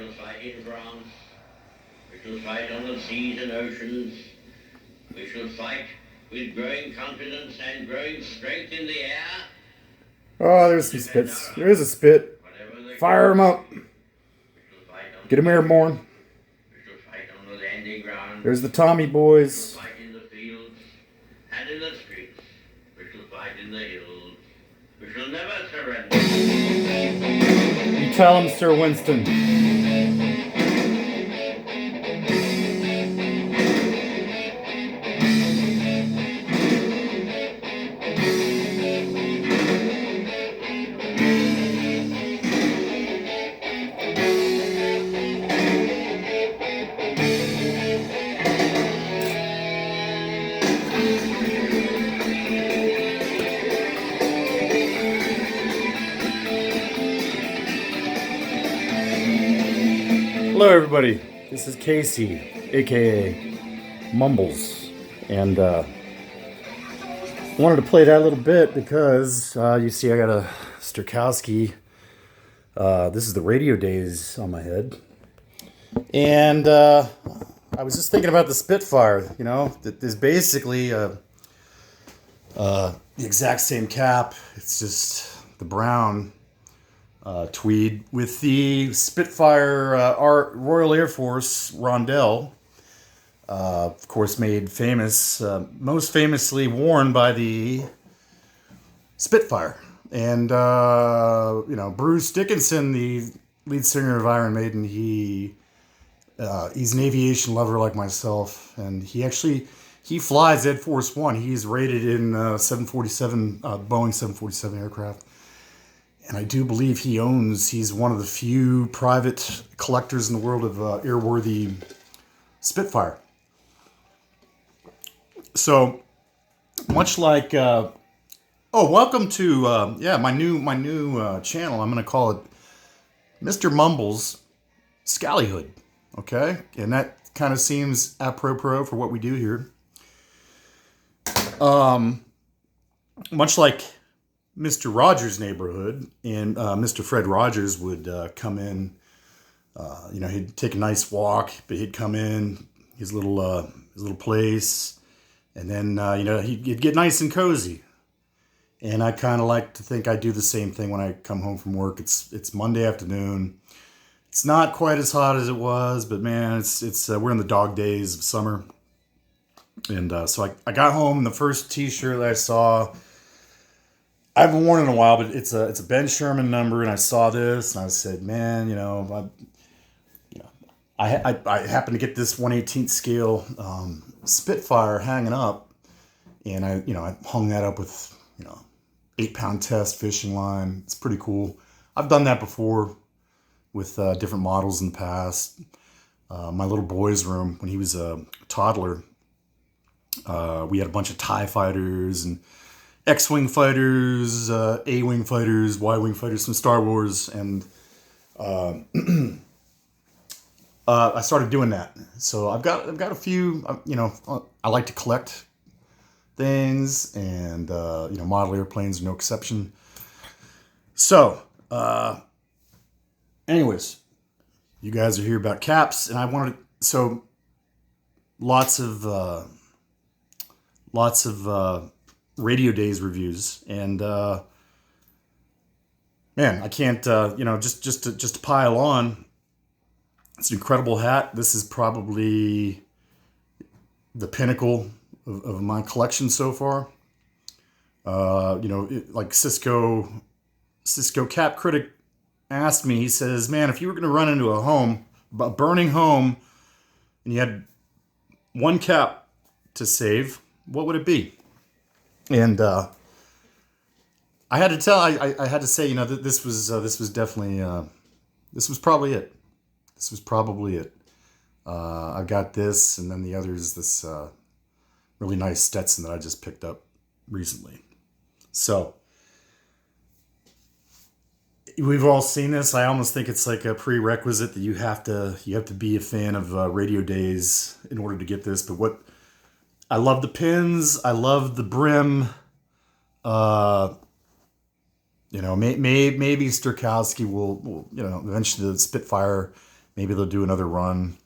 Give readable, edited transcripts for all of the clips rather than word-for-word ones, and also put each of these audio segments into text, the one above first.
shall fight in ground. We shall fight on the seas and oceans. We shall fight with growing confidence and growing strength in the air. Oh, there's some spits. There is a spit. Fire him up. Get him airborne. We shall fight on the landing ground. There's the Tommy boys. We shall fight in the fields and in the streets. We shall fight in the hills. We shall never surrender. You tell him, Sir Winston. Hello everybody, this is Casey, aka Mumbles, and wanted to play that a little bit because you see I got a Strakowski, this is the Radio Days on my head, and I was just thinking about the Spitfire, you know, that is basically the exact same cap, it's just the brown tweed with the Spitfire Royal Air Force rondelle, of course made famous, most famously worn by the Spitfire. And, you know, Bruce Dickinson, the lead singer of Iron Maiden, he's an aviation lover like myself, and he flies Ed Force One. He's rated in 747, Boeing 747 aircraft. And I do believe he's one of the few private collectors in the world of airworthy Spitfire. So, much like, welcome to, my new channel. I'm going to call it Mr. Mumbles Skally-hood. Okay? And that kind of seems apropos for what we do here. Much like Mr. Rogers' neighborhood, and Mr. Fred Rogers would come in. You know, he'd take a nice walk, but he'd come in his little place, and then you know, he'd get nice and cozy. And I kind of like to think I do the same thing when I come home from work. It's Monday afternoon. It's not quite as hot as it was, but man, it's we're in the dog days of summer. And so I got home, and the first T-shirt that I saw, I haven't worn it in a while, but it's a Ben Sherman number, and I saw this, and I said, man, I happened to get this 1/18 scale Spitfire hanging up, and I hung that up with 8-pound test fishing line. It's pretty cool. I've done that before with different models in the past. My little boy's room, when he was a toddler, we had a bunch of TIE fighters and X-Wing fighters, A-Wing fighters, Y-Wing fighters from Star Wars, and I started doing that. So I've got a few, I like to collect things, and model airplanes are no exception. So, anyways, you guys are here about caps, and I wanted lots of Radio Days reviews, and man, I can't just to pile on. It's an incredible hat. This is probably the pinnacle of my collection so far. Like Cisco Cap Critic asked me, he says, man, if you were going to run into a burning home, and you had one cap to save, what would it be? And I had to say, that this was definitely, this was probably it. This was probably it. I got this, and then the other is this really nice Stetson that I just picked up recently. So, we've all seen this. I almost think it's like a prerequisite that you have to be a fan of Radio Days in order to get this. But I love the pins. I love the brim. Maybe Strakowski will eventually the Spitfire Maybe they'll do another run.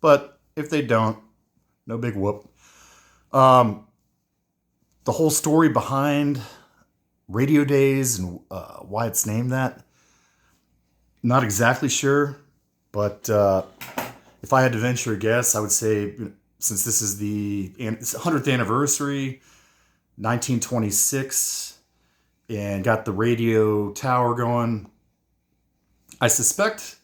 But if they don't, no big whoop. The whole story behind Radio Days and why it's named that, not exactly sure. But if I had to venture a guess, I would say, since this is the 100th anniversary, 1926, and got the radio tower going, I suspect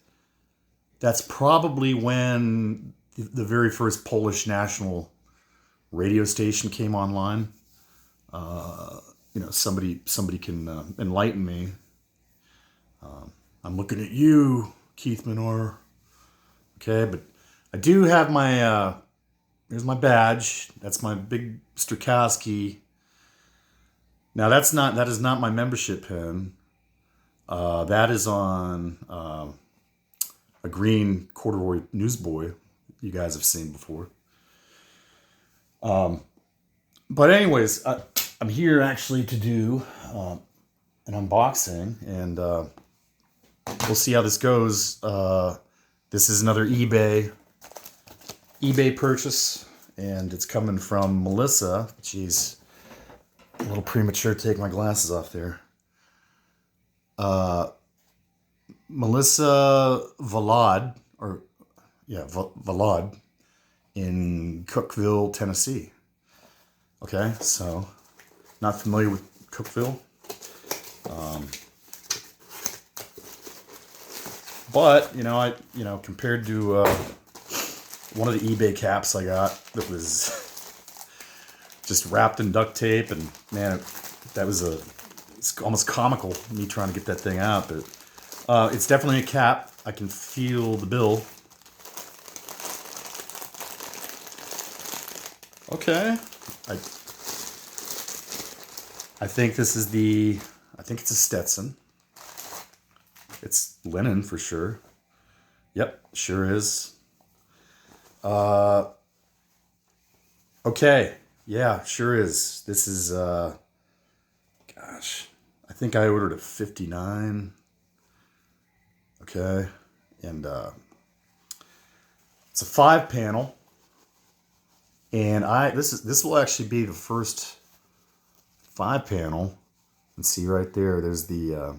that's probably when the very first Polish national radio station came online. Somebody can enlighten me. I'm looking at you, Keith Minor. Okay, but I do have my, here's my badge. That's my big Strakowski. Now that is not my membership pin. That is on a green corduroy newsboy you guys have seen before. But anyways, I'm here actually to do an unboxing, and we'll see how this goes. This is another eBay purchase, and it's coming from Melissa. Jeez, a little premature to take my glasses off there. Melissa Valad, Valad in Cookeville, Tennessee. Okay, so not familiar with Cookeville. But, compared to one of the eBay caps I got that was just wrapped in duct tape, and man, it's almost comical, me trying to get that thing out, but it's definitely a cap. I can feel the bill. Okay. I think this is I think it's a Stetson. It's linen for sure. Yep, sure is. Okay. Yeah, sure is. This is, gosh, I think I ordered a 59. Okay. And, it's a 5-panel. And this will actually be the first 5-panel. And see right there's the,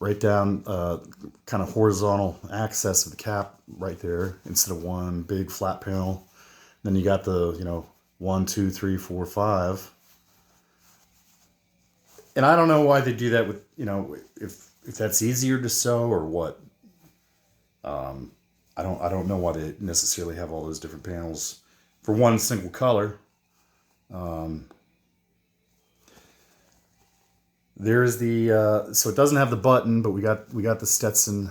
right down, kind of horizontal access of the cap right there, instead of one big flat panel. Then you got the, 1, 2, 3, 4, 5. And I don't know why they do that with, if that's easier to sew or what. I don't know why they necessarily have all those different panels for one single color. There's the so it doesn't have the button, but we got the Stetson,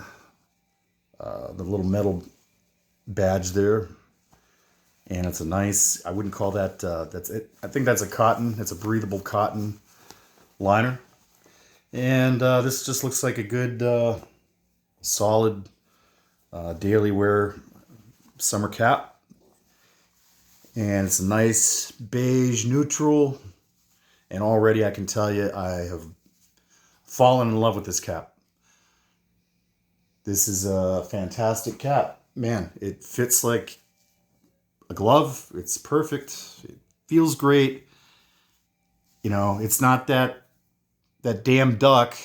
the little metal badge there, and it's a nice. I wouldn't call that that's it. I think that's a cotton. It's a breathable cotton liner, and this just looks like a good, solid daily wear summer cap, and it's a nice beige neutral. And already I can tell you I have fallen in love with this cap. This is a fantastic cap. Man, it fits like a glove. It's perfect. It feels great. It's not that damn duck.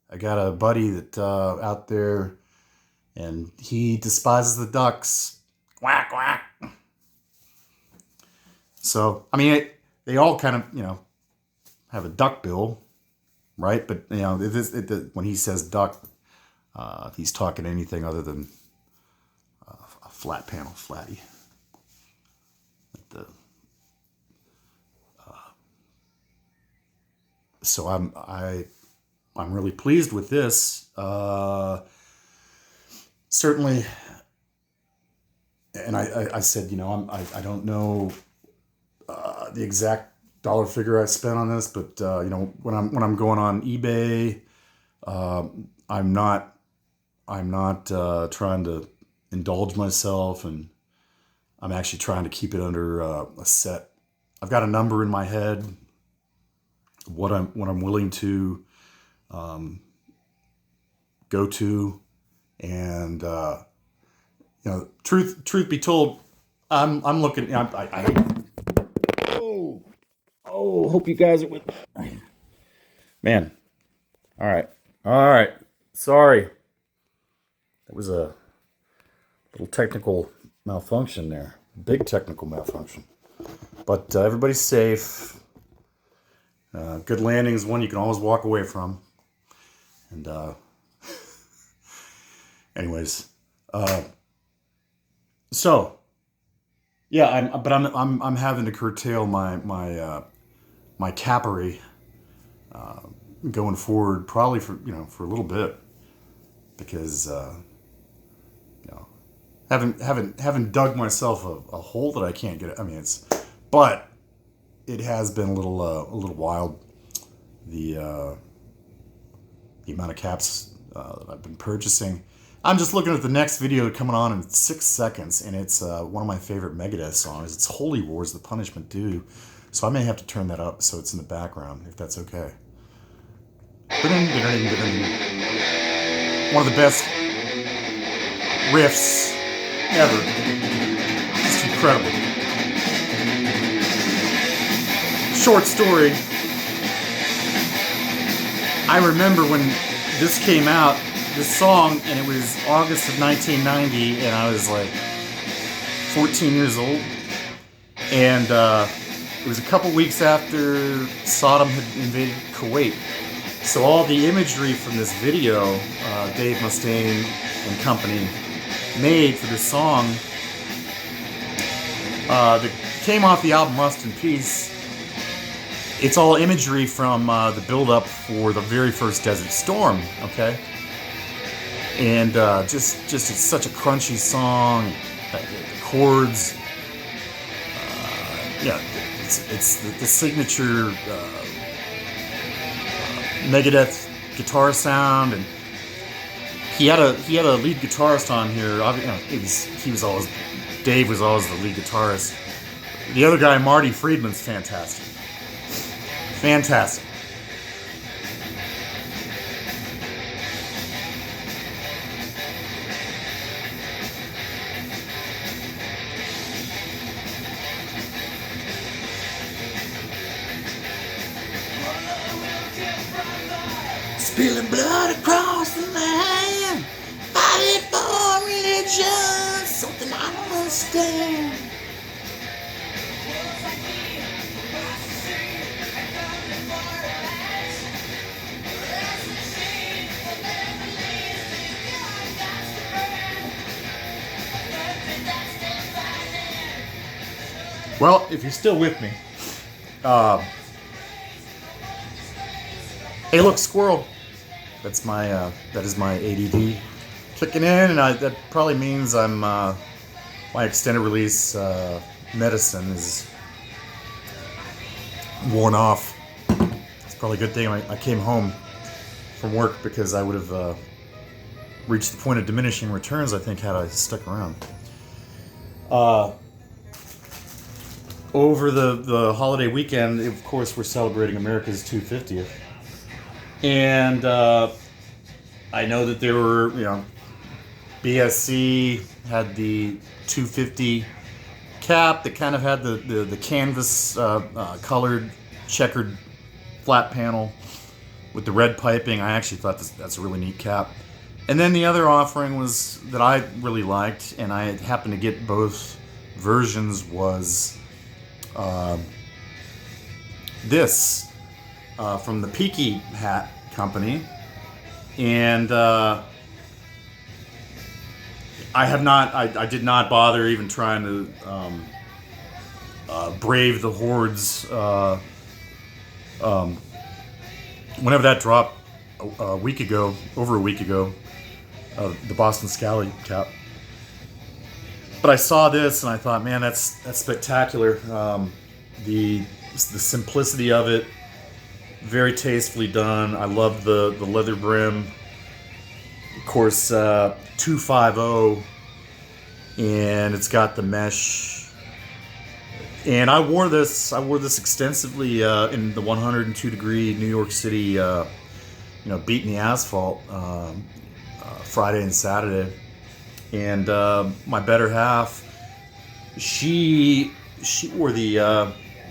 I got a buddy that out there, and he despises the ducks. Quack, quack. So, I mean, they all kind of, have a duck bill, right? But when he says duck, he's talking anything other than a flat panel flatty. So I'm really pleased with this. Certainly, and I said, I don't know the exact dollar figure I spent on this, but when I'm going on eBay, I'm not trying to indulge myself, and I'm actually trying to keep it under a set. I've got a number in my head, what I'm willing to go to And truth be told, I'm looking. Hope you guys are with me. Man. All right. Sorry, that was a little technical malfunction there. Big technical malfunction. But everybody's safe. Good landing is one you can always walk away from. And anyways, so yeah, I'm having to curtail my cappery going forward, probably for a little bit, because haven't dug myself a hole that I can't get. I mean, but it has been a little wild, the amount of caps that I've been purchasing. I'm just looking at the next video coming on in 6 seconds, and it's one of my favorite Megadeth songs. It's Holy Wars, The Punishment Due. So I may have to turn that up so it's in the background, if that's okay. One of the best riffs ever. Just incredible. Short story. I remember when this came out, this song, and it was August of 1990, and I was like 14 years old. And it was a couple weeks after Saddam had invaded Kuwait. So all the imagery from this video, Dave Mustaine and company made for this song, that came off the album Rust in Peace. It's all imagery from the build-up for the very first Desert Storm, okay? And just it's such a crunchy song. The chords, it's the signature Megadeth guitar sound, and he had a lead guitarist on here. Dave was always the lead guitarist. The other guy, Marty Friedman's fantastic. Fantastic. Spilling blood across the land, fighting for religion, something I don't understand. Well, if you're still with me, hey, look, squirrel. That is my ADD kicking in, and that probably means I'm my extended release medicine is worn off. It's probably a good thing I came home from work, because I would have reached the point of diminishing returns, I think, had I stuck around. Over the holiday weekend, of course, we're celebrating America's 250th. And I know that there were, BSC had the 250 cap that kind of had the canvas colored checkered flat panel with the red piping. I actually thought that's a really neat cap. And then the other offering was that I really liked, and I happened to get both versions, was this from the Peaky hat company. And I did not bother even trying to brave the hordes. Whenever that dropped over a week ago, the Boston Scally cap. But I saw this and I thought, man, that's spectacular. The simplicity of it, very tastefully done. I love the leather brim. Of course, 250, and it's got the mesh. And I wore this extensively in the 102 degree New York City, beating the asphalt Friday and Saturday. And my better half, she wore the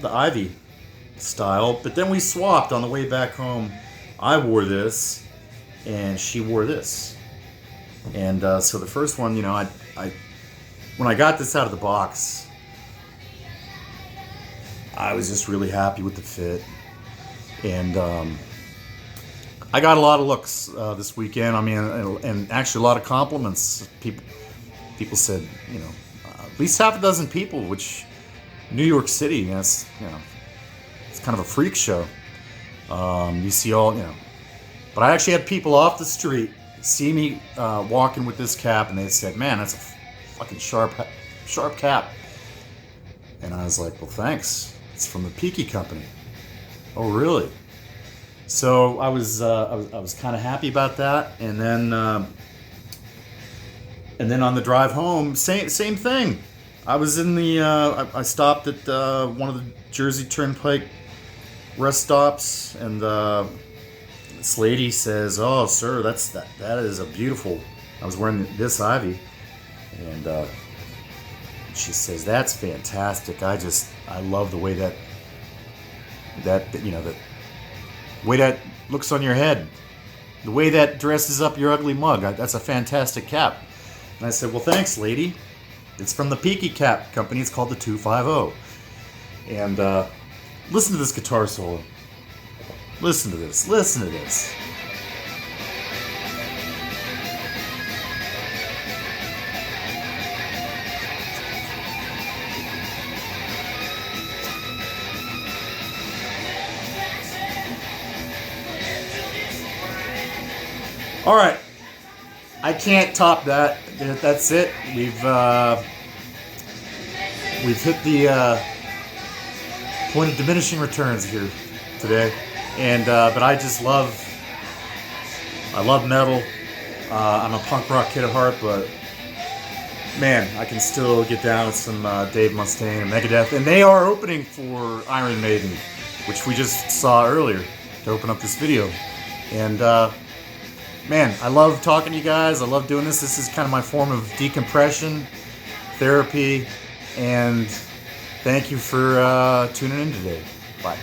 Ivy style, but then we swapped on the way back home. I wore this, and she wore this. And so the first one, you know, I when I got this out of the box, I was just really happy with the fit. And I got a lot of looks this weekend. I mean, and actually a lot of compliments. People said, you know, at least half a dozen people, which New York City, you know, it's kind of a freak show. You see all, you know, but I actually had people off the street see me walking with this cap, and they said, "Man, that's a fucking sharp cap." And I was like, "Well, thanks. It's from the Peaky company." "Oh, really?" So I was kind of happy about that, and then on the drive home, same thing. I was in the I stopped at one of the Jersey Turnpike rest stops, and this lady says, "Oh, sir, that is a beautiful." I was wearing this Ivy, and she says, "That's fantastic. I love the way that you know, the way that looks on your head, the way that dresses up your ugly mug. That's a fantastic cap." And I said, "Well, thanks, lady. It's from the Peaky Cap company. It's called the 250. And listen to this guitar solo. Listen to this. Listen to this. All right, I can't top that. That's it. We've hit the point of diminishing returns here today, and but I love metal. I'm a punk rock kid at heart, but man, I can still get down with some Dave Mustaine and Megadeth, and they are opening for Iron Maiden, which we just saw earlier to open up this video, and. Man, I love talking to you guys. I love doing this. This is kind of my form of decompression, therapy, and thank you for tuning in today. Bye.